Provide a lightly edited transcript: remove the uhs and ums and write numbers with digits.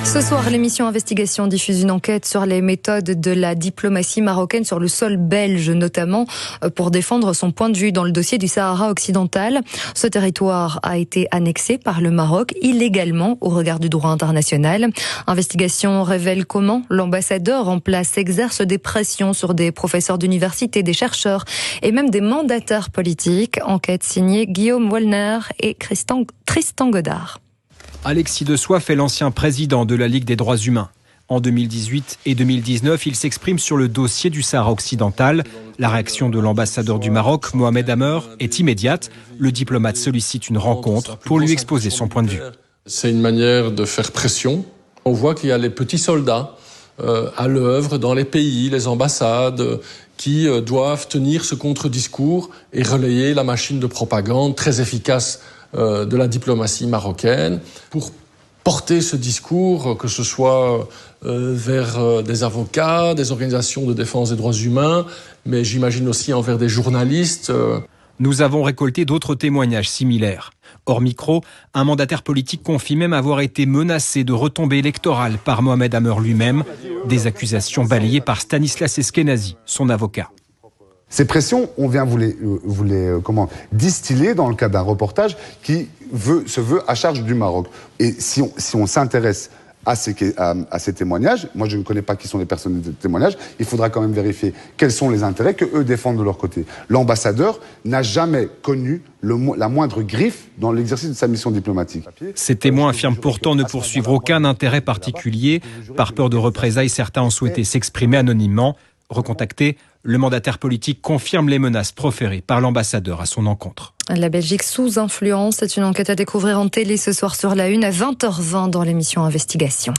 Ce soir, l'émission Investigation diffuse une enquête sur les méthodes de la diplomatie marocaine sur le sol belge, notamment pour défendre son point de vue dans le dossier du Sahara occidental. Ce territoire a été annexé par le Maroc illégalement au regard du droit international. Investigation révèle comment l'ambassadeur en place exerce des pressions sur des professeurs d'université, des chercheurs et même des mandataires politiques. Enquête signée Guillaume Wallner et Tristan Godard. Alexis de Soif est l'ancien président de la Ligue des droits humains. En 2018 et 2019, il s'exprime sur le dossier du Sahara occidental. La réaction de l'ambassadeur du Maroc, Mohamed Amer, est immédiate. Le diplomate sollicite une rencontre pour lui exposer son point de vue. C'est une manière de faire pression. On voit qu'il y a les petits soldats à l'œuvre dans les pays, les ambassades, qui doivent tenir ce contre-discours et relayer la machine de propagande très efficace de la diplomatie marocaine pour porter ce discours, que ce soit vers des avocats, des organisations de défense des droits humains, mais j'imagine aussi envers des journalistes. Nous avons récolté d'autres témoignages similaires. Hors micro, un mandataire politique confie même avoir été menacé de retombées électorales par Mohamed Amer lui-même, des accusations balayées par Stanislas Eskenazi, son avocat. Ces pressions, on vient vous les distiller dans le cadre d'un reportage qui se veut à charge du Maroc. Et si on s'intéresse à ces témoignages, moi je ne connais pas qui sont les personnes de témoignage, il faudra quand même vérifier quels sont les intérêts qu'eux défendent de leur côté. L'ambassadeur n'a jamais connu la moindre griffe dans l'exercice de sa mission diplomatique. Ces témoins affirment pourtant ne poursuivre aucun intérêt particulier. Par peur de représailles, certains ont souhaité s'exprimer anonymement. Recontacté, le mandataire politique confirme les menaces proférées par l'ambassadeur à son encontre. La Belgique sous influence, c'est une enquête à découvrir en télé ce soir sur la 1 à 20h20 dans l'émission Investigation.